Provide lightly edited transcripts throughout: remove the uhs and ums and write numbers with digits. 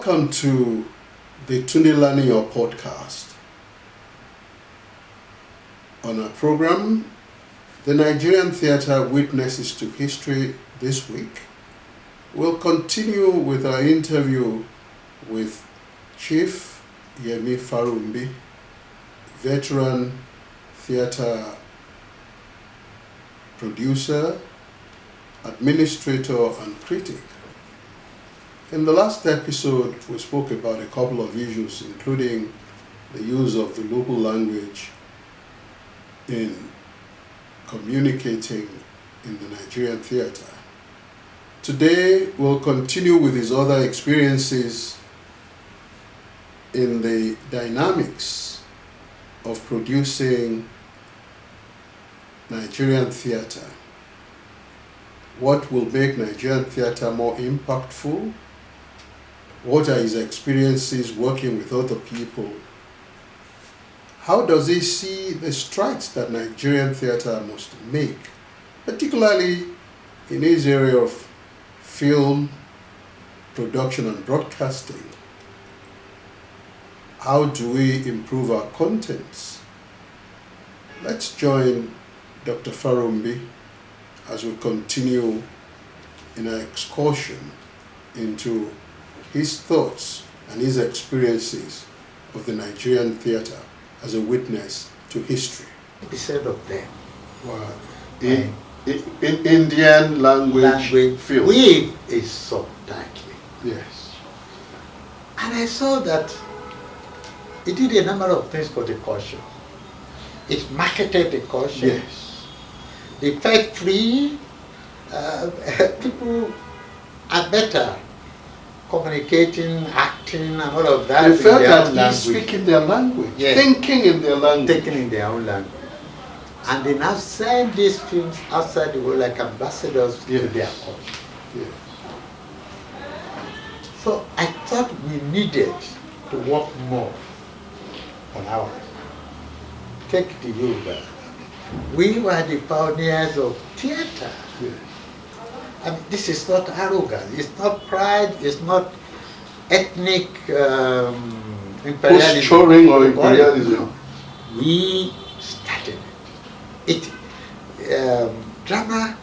Welcome to the Tunde Learning Your podcast. On our program, the Nigerian theatre witnesses to history this week. We'll continue with our interview with Chief Farounbi, veteran theatre producer, administrator, and critic. In the last episode, we spoke about a couple of issues, including the use of the local language in communicating in the Nigerian theatre. Today, we'll continue with his other experiences in the dynamics of producing Nigerian theatre. What will make Nigerian theatre more impactful? What are his experiences working with other people? How does he see the strides that Nigerian theatre must make, particularly in his area of film, production and broadcasting? How do we improve our contents? Let's join Dr. Farounbi as we continue in our excursion into his thoughts and his experiences of the Nigerian theatre as a witness to history. Be said of them. Wow. In Indian language film. With a subtitle. Yes. And I saw that it did a number of things for the culture. It marketed the culture. Yes. They felt free. People are better communicating, acting, and all of that. They felt that he's speaking their language, yes. Thinking in their language. Thinking in their own language. And they now send these films outside the world like ambassadors to their culture. Yes. So I thought we needed to work more on ours. Take the Yoruba. We were the pioneers of theatre. Yes. I mean, this is not arrogance, it's not pride, it's not ethnic imperialism. Posturing or imperialism. We started it. Drama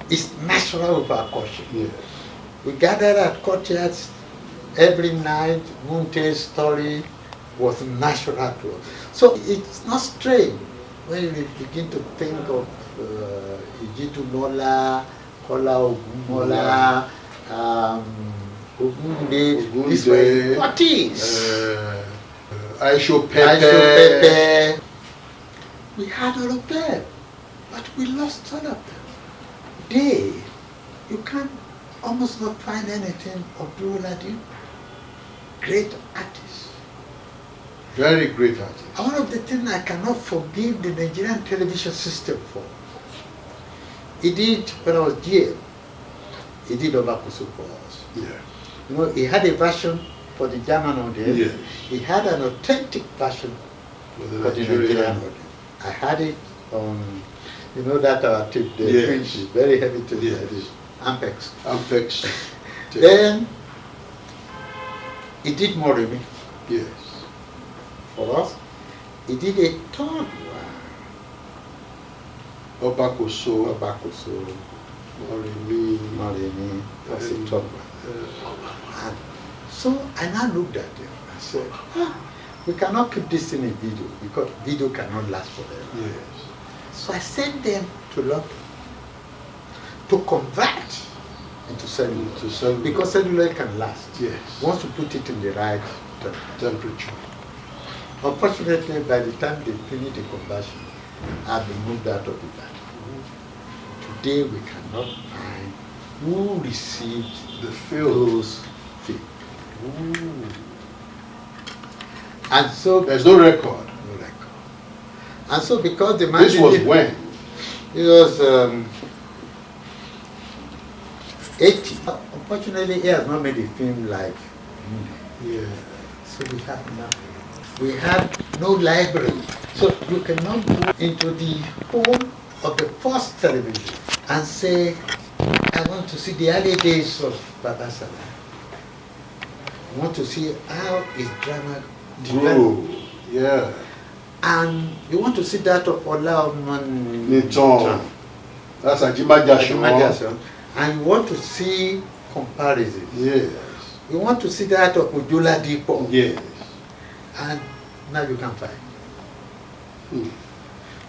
is natural with our culture. Yes. We gathered at courtyards every night. Munte's story was natural to us. So it's not strange when you begin to think of Ijitu Nola, Kola Ogunmola, Ogunde, these were 40s. Aisho Pepe. We had all of them, but we lost all of them. Today, you can almost not find anything of Duroladi. Great artists. Very great artist. And one of the things I cannot forgive the Nigerian television system for, he did, when I was GM, he did Obakusu for us. Yeah. You know, he had a version for the German audience. Yes. He had an authentic version for the Nigerian audience. I had it on, you know, that our tape, the French is very heavy tape, yes. Ampex. Ampex. Then, he did Morimi. Yes. For us, he did a third one. Obakuso. Morimi. That's a third one. And so I now looked at them and said, we cannot keep this thing in video because video cannot last forever. Yes. So I sent them to London to convert into celluloid. Because celluloid can last. Yes. Once you put it in the right temperature. Unfortunately, by the time they finish the conversion, I've been moved out of the band. Today we cannot find who received those films. And so there's no record. No record. And so because the man this was when? It was 80. Unfortunately, he has not made a film like me. Yeah. So we have nothing. We have no library. So you cannot go into the home of the first television and say, I want to see the early days of Baba Salah. You want to see how is drama Grow. developed. Yeah. And you want to see that of Olaoman Niton. That's Ajimajason. Ajimajason. And you want to see comparisons. Yes. You want to see that of Ujula Dipo. Yes. And now you can find. Hmm.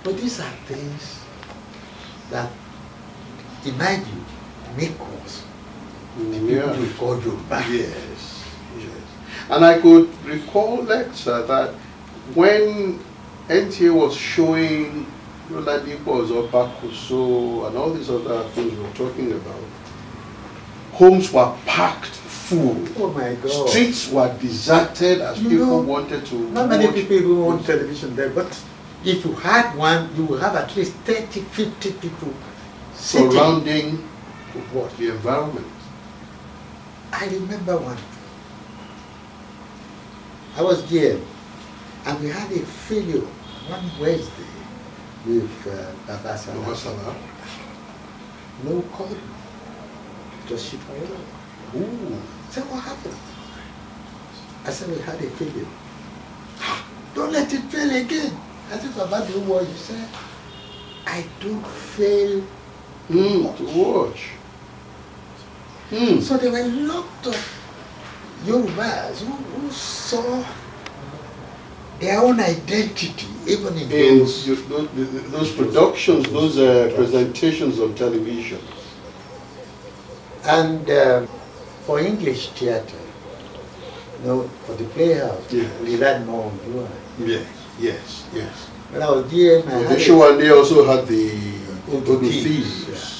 But these are things that, in my view, make us the people we call Yoruba. Yes. Yes. And I could recall that when NTA was showing Oladipo's or Bakuso and all these other things we were talking about, homes were packed full. Oh my God. Streets were deserted as You people know, wanted to not many watch. people even on television there, but if you had one, you would have at least 30, 50 people sitting surrounding to watch. the environment. I remember one. I was there, and we had a failure one Wednesday with Baba Salah. Masala. No call. Just ship away. Ooh. I said, what happened? I said, we had a failure. Don't let it fail again. I said, Baba, do what you said. I don't fail. To watch. So there were a lot of Yorubas who saw their own identity, even in those productions, those presentations on television. And for English theatre, for the Playhouse, we relied more on Yuan. Yes. When I was there, The show, and they also had the Odu Thieves. Thieves.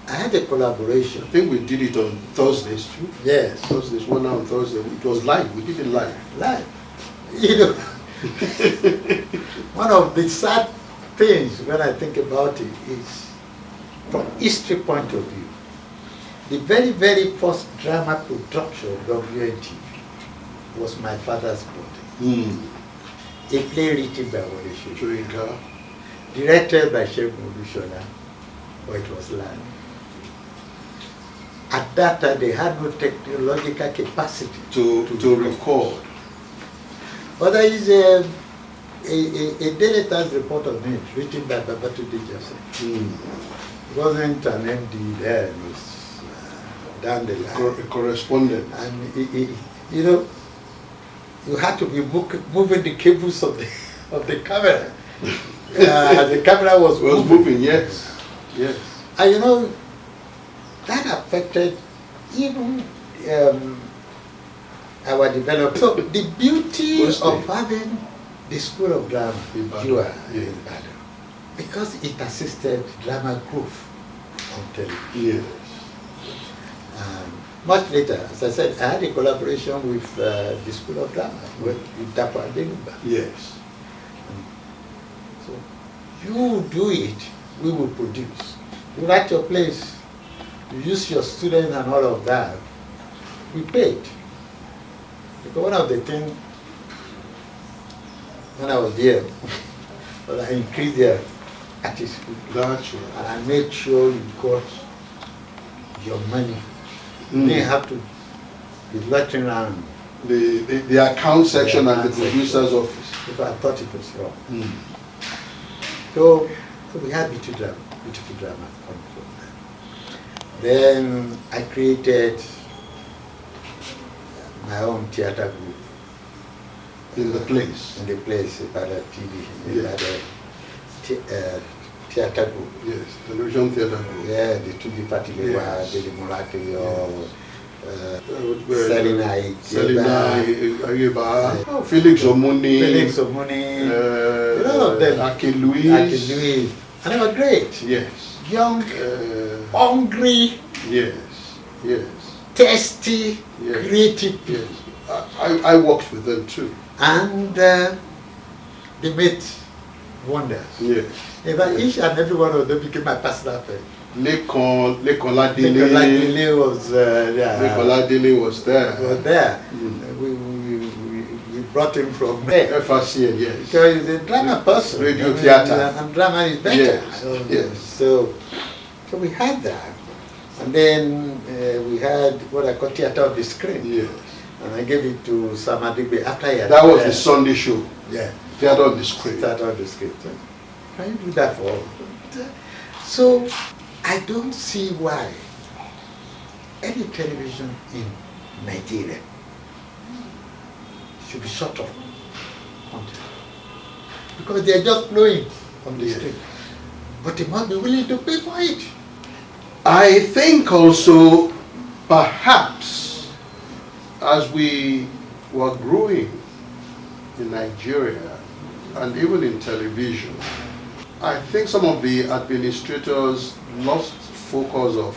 I had a collaboration. I think we did it on Thursdays too. Yes. Thursdays, one hour on Thursday. It was live. We did it live. Live. You know, one of the sad things when I think about it is, from history point of view, the very, very first drama production of WNTV was my father's birthday. A play written by Wole Soyinka, directed by Segun Olusola, but it was live. At that time, they had no technological capacity to record. But there is a Daily Times report on it, written by Babatunde Joseph. It wasn't an MD there, it was down the line. A correspondent. And you had to be moving the cables of the camera. The camera was moving, yes. And that affected even our development. So the beauty of having the School of Drama in Ibadan, because it assisted drama growth on television. Much later, as I said, I had a collaboration with the School of Drama with Dapo Adenuba. Yes. So you do it, we will produce. You write your plays, you use your students and all of that, we paid. Because one of the things, when I was there, was I increased their artist fee. That's right. And I made sure you got your money. You didn't have to be looking around. The account section and the producer's office. Because I thought it was wrong. So we had beautiful drama coming from that. Then I created my own theatre group. In the place. About a TV, about a theatre group. Yes, television theatre group. Yeah, the two Patilewa, the Muraki, Selina Ayeba, Felix Omuni, a lot of them. Akin Louise. And they were great. Yes. Young, hungry, yes, tasty, yes. creative. Yes. I worked with them too. And they made wonders. Yes. In fact, each and every one of them became my personal friend. Lekon Ladile was there. Lekon Ladile was there. Was there. We brought him from FRCN, yes. Because he's a drama person. Radio theatre. And drama is better. Yes. So we had that. And then we had what I call theater of the screen. Yes. And I gave it to Sam Adigbe after he had That was the Sunday show. Yeah. Theater on the Screen. Theater of the screen. Can you do that for all? So I don't see why any television in Nigeria should be shut off content. Because they're just flowing on the street. But they must be willing to pay for it. I think also, perhaps, as we were growing in Nigeria and even in television, I think some of the administrators lost focus of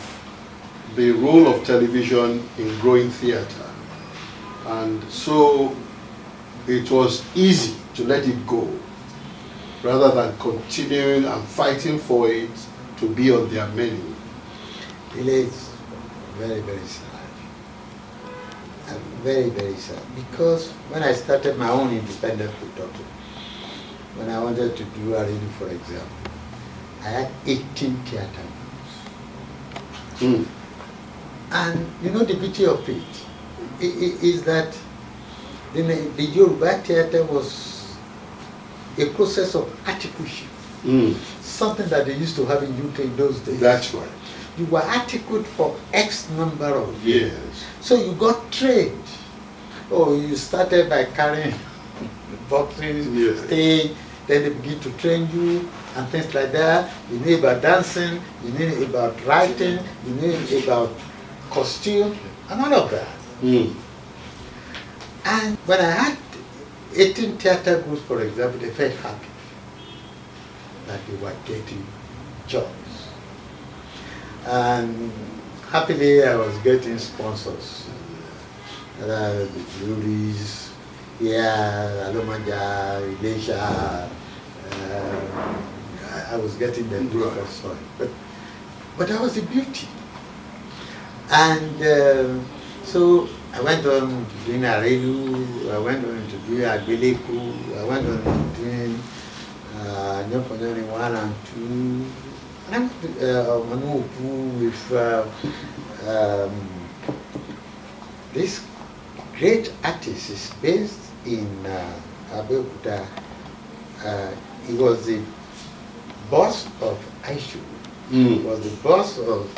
the role of television in growing theater. And so it was easy to let it go rather than continuing and fighting for it to be on their menu. It is very, very sad. And very, very sad. Because when I started my own independent production, when I wanted to do a review, for example, I had 18 theater groups. And you know the beauty of it is that the Yoruba theater was a process of articleship. Something that they used to have in UK in those days. That's right. You were articled for X number of years. Yes. So you got trained. Oh, you started by carrying boxes, stage, then they begin to train you and things like that. You knew about dancing, you knew about writing, you knew about costume, and all of that. And when I had 18 theater groups, for example, they felt happy that they were getting jobs. And happily I was getting sponsors. The Juries, Alomanja, Elisha, I was getting them to but that was the beauty. And so I went on to doing Arelu, I went on to doing Agbeleku, I went on to doing Nyoponyoni 1 and 2, and I went to Manuopu with this great artist is based in Abeokuta. He was the boss of Aishu. He was the boss of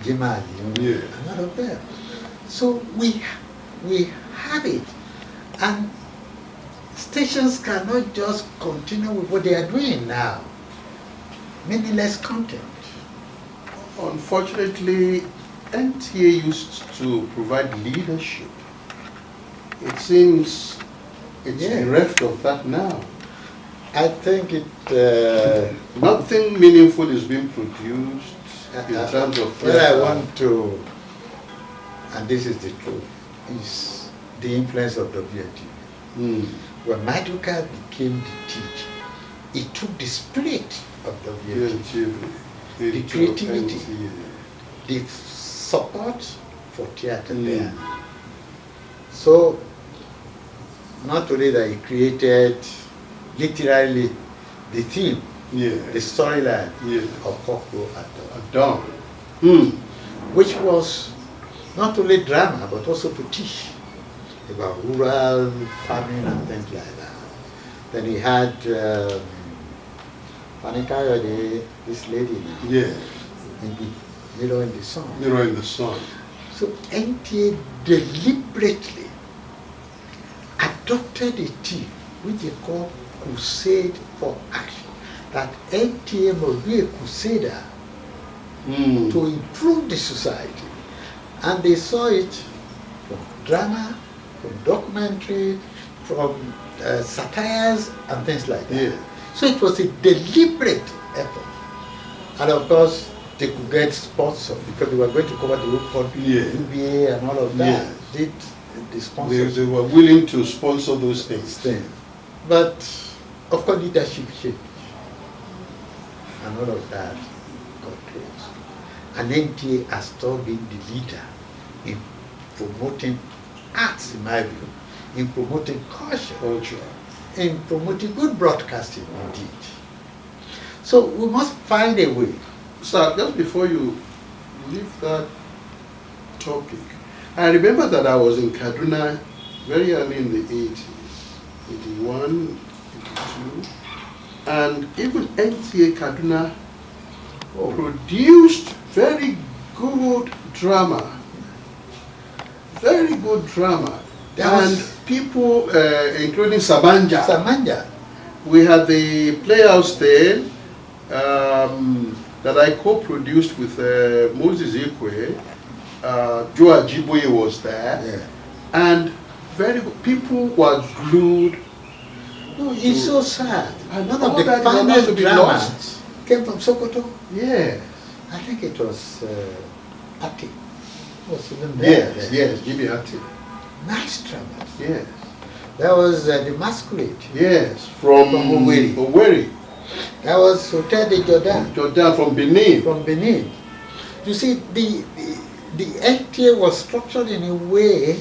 Jimali, and all of them. So we have it, and stations cannot just continue with what they are doing now. Meaningless content. Unfortunately, NTA used to provide leadership. It seems it's bereft of that now. I think nothing meaningful is being produced in terms of what I want to, and this is the truth, is the influence of WNTV. When Maduka became the teacher, it took the spirit of WNTV, the creativity, the support for theater there. So, not only that he created literally the theme, the storyline of Kokro at Dawn, which was not only drama but also to teach about rural farming and things like that. Then he had Panikayode, this lady now, in the Mirror in the Sun. Mirror in the Sun. So NTA deliberately adopted a theme which they call Crusade for Action. That NTA must be a crusader to improve the society. And they saw it from drama, from documentary, from satires and things like that. So it was a deliberate effort. And of course, they could get sponsors because they were going to cover the whole country, UBA and all of that. Did the sponsors. They were willing to sponsor those things. But of course, leadership changed. And all of that got closed. And NTA has still been the leader in promoting arts, in my view, in promoting culture, in promoting good broadcasting indeed. So we must find a way. Sir, just before you leave that topic. I remember that I was in Kaduna very early in the 80s, 81, 82, and even NTA Kaduna produced very good drama. Very good drama. And people, including Samanja. Samanja. We had the Playhouse there that I co-produced with Moses Ikwe. Joe Ajiboye was there. Yeah. And very good. People were glued. No, it's so sad. And One all of the that finest to be dramas lost. came from Sokoto. Yeah. I think it was Ati. Was even there. Yes, Jimmy Ati. Nice dramas. Yes. There was The Masquerade. Yes, from Owerri. Owerri. There was Hotel de Jordan. Jordan from Benin. From Benin. You see, the FTA was structured in a way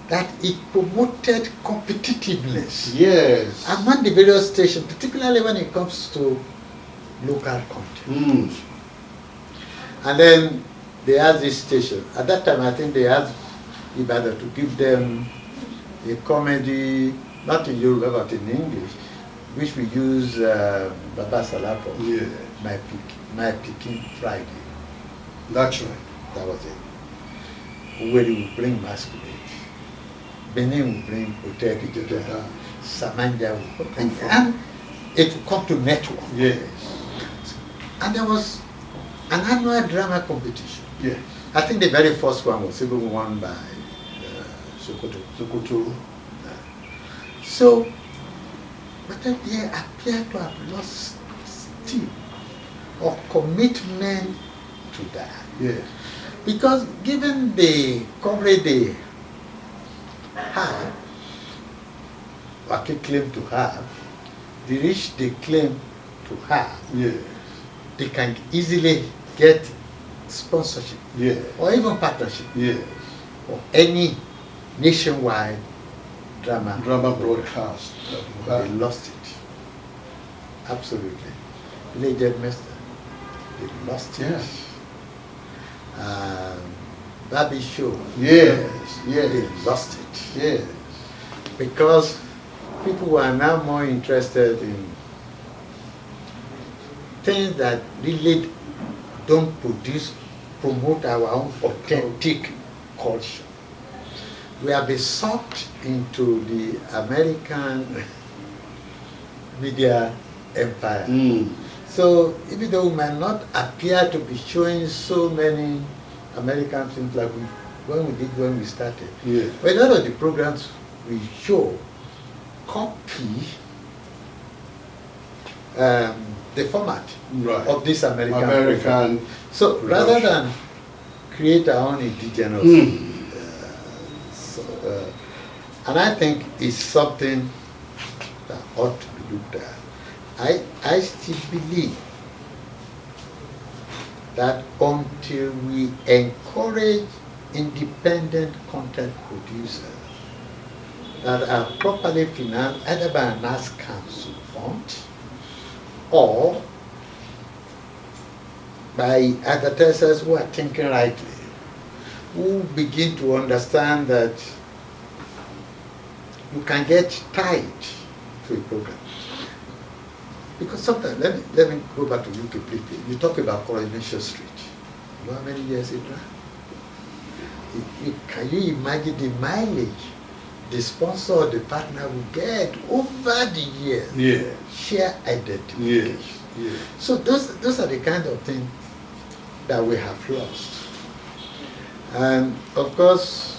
that it promoted competitiveness Yes. among the various stations, particularly when it comes to local content. And then they asked this station. At that time, I think they asked Ibadan to give them a comedy, not in Yoruba but in English, which we use Baba Salapo. Yeah. My Peking Friday. That's right. That was it. Where we bring Masquerade. Benin will bring Hotel de Jordan. Samanja will bring, and it will come to network. Yes. And there was an annual drama competition. Yes. I think the very first one was even won by Sokoto. So, but then they appear to have lost steam or commitment to that. Yes. Because given the coverage they have, or claim to have, the reach they claim to have, Yes. they can easily get sponsorship Yes. or even partnership Yes. or any nationwide drama broadcast. They lost it. Absolutely. Village Master, they lost it. Yes. Baby Show, Yes. they Yes. lost it. Yes. Because people are now more interested in things that really don't promote our own authentic culture. We have been sucked into the American media empire. So even though we might not appear to be showing so many American things like when we started, Yes. but a lot of the programs we show copy the format Right. of this American American. So rather production. than create our own indigenous, and I think it's something that ought to be looked at. I still believe that until we encourage independent content producers that are properly financed either by an Arts Council fund or by advertisers who are thinking rightly, who begin to understand that you can get tied to a program. Because sometimes, let me go back to you completely. You talk about Coronation Street. You know how many years it ran? Can you imagine the mileage the sponsor or the partner will get over the years? Yes. Share identification. Yes. Yes. So those are the kind of things that we have lost. And of course,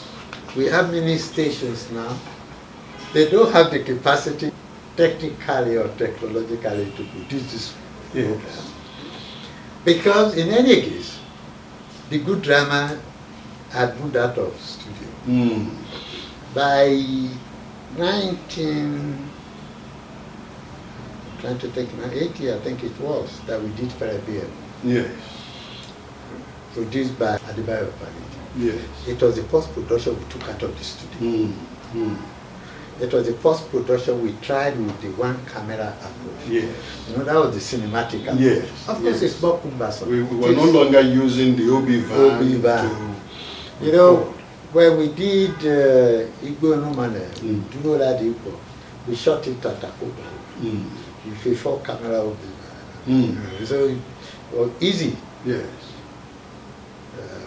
we have many stations now. They don't have the capacity technically or technologically to produce this program. Because in any case, the good drama had moved out of studio. By 1980, I think it was, that we did Farounbi. Yes. Produced by Adebayo Fanidi. Yes. It was the first production we took out of the studio. It was the first production we tried with the one camera approach. Yes. You know, that was the cinematic approach. Yes. Of course, it's more cumbersome. We were no longer using the OB van. To you know, when we did Igbo Numane, do you know that Igbo? We shot it at Takoba. With a 4 camera OB van. So it was easy. Yes.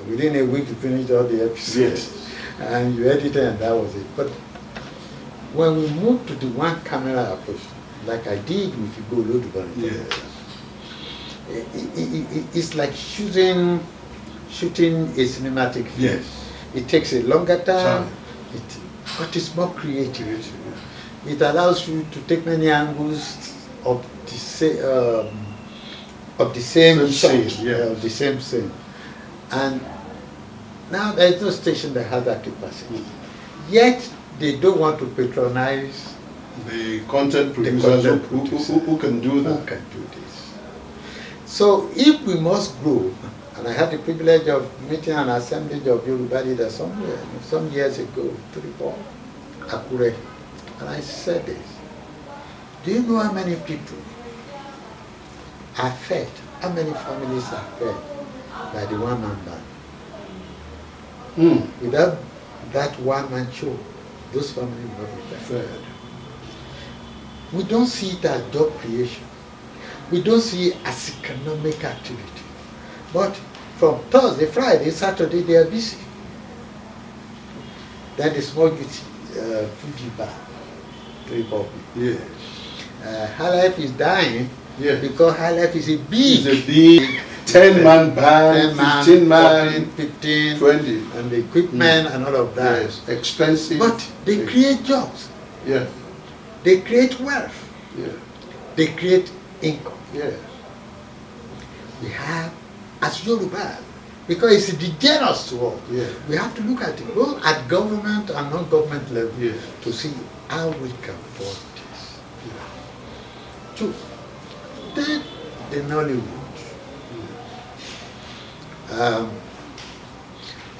Within a week, you finished all the episodes. Yes. And you edited, and that was it. But when we moved to the one camera approach, like I did with Igbo Loduban, it's like shooting a cinematic film. Yes. It takes a longer time, but it's more creative. It allows you to take many angles of the same shot, of the same scene. And now there is no station that has that capacity. Yet they don't want to patronize the content producers who can do that. Who can do this. So if we must grow, and I had the privilege of meeting an assemblage of Yoruba leaders somewhere, some years ago, Akure, and I said this, do you know how many people are fed, how many families are fed by the one-man band? Without that one-man show, those families will not be fed. We don't see it as job creation. We don't see it as economic activity. But from Thursday, Friday, Saturday, they are busy. Then the small Fuji bar, 3 4 people. Yes. High Life is dying because High Life is a big 10-man band, 15-man, 15, 20. And the equipment and all of that. Yes, expensive. But they create jobs. Yeah. They create wealth. Yeah. They create income. Yeah. We have, as Yoruba, because it's indigenous to us, we have to look at it both at government and non-government level to see how we can afford this. Two, then the Nollywood.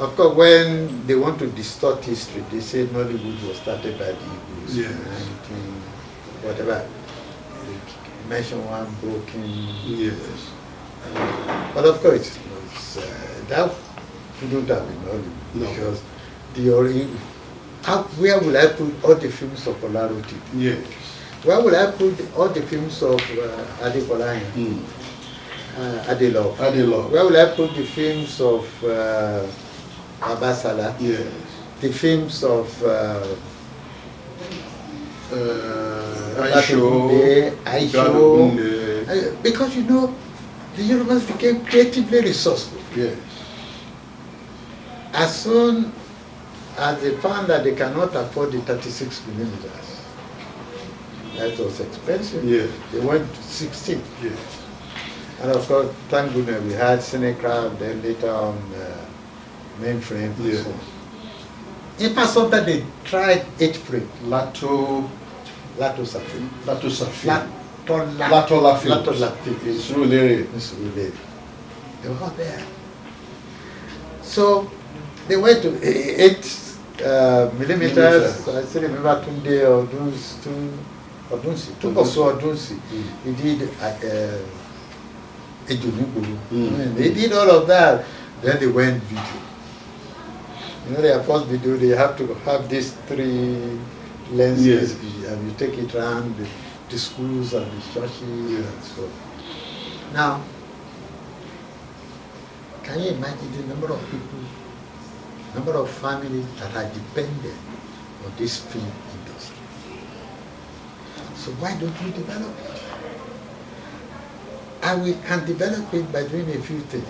Of course, when they want to distort history, they say Nollywood was started by the Igbos, 19, whatever. They mention one broken. Yes. But of course, that couldn't have been Nollywood because where will I put all the films of Olaroti? Yes. Where will I put all the films of Adekolayan? Adelov. Where will I put the films of Abasala? Yes. The films of Aisho. Because you know, the Yorubas became creatively resourceful. Yes. As soon as they found that they cannot afford the 36 millimeters, that was expensive. Yes. They went to 16. Yes. And of course, thank goodness we had Cinecraft, then later on mainframe. Yeah. So. In fact, sometimes they tried 8 frame. Lato Safin. Lato Lafin. It's really. They were not there. So they went to 8 millimeters. I still remember Tunde Odunsi. He did they did all of that. Then they went video. You know, their first video, they have to have these 3 lenses, and you take it around the schools and the churches and so on. Now, can you imagine the number of people, number of families that are dependent on this film industry? So why don't we develop it? And we can develop it by doing a few things.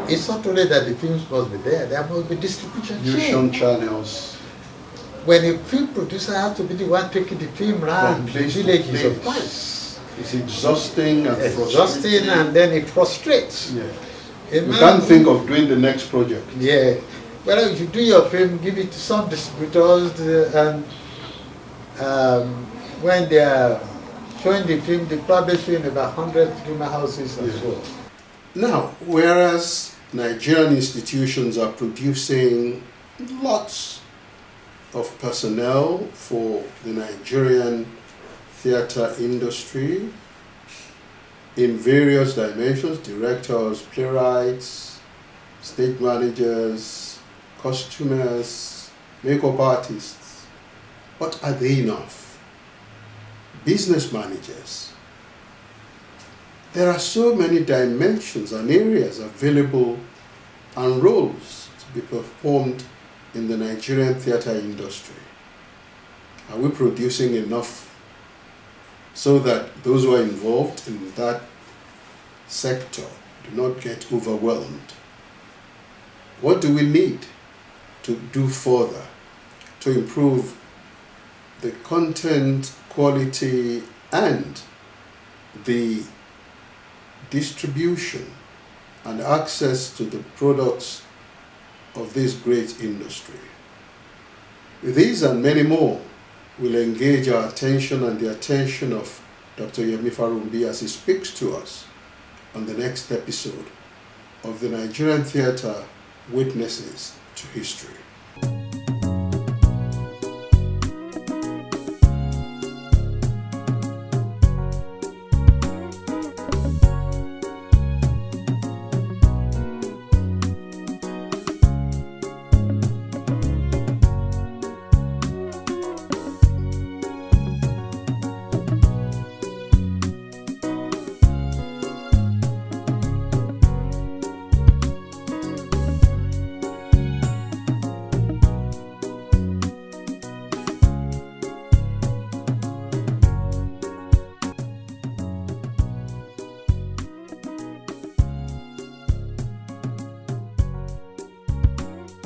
It's not only that the films must be there must be distribution channels. When a film producer has to be the one taking the film around the villages, of course. It's exhausting and frustrating. And then it frustrates. Yeah. You can't think of doing the next project. Yeah. Well, if you do your film, give it to some distributors, and when they are showing the film, they probably show in about 100 film houses and so on. Now, whereas Nigerian institutions are producing lots of personnel for the Nigerian theatre industry in various dimensions: directors, playwrights, stage managers, costumers, makeup artists. But are they enough? Business managers. There are so many dimensions and areas available and roles to be performed in the Nigerian theatre industry. Are we producing enough so that those who are involved in that sector do not get overwhelmed? What do we need to do further to improve the content quality and the distribution and access to the products of this great industry? These and many more will engage our attention and the attention of Dr. Farounbi as he speaks to us on the next episode of the Nigerian Theatre Witnesses to History.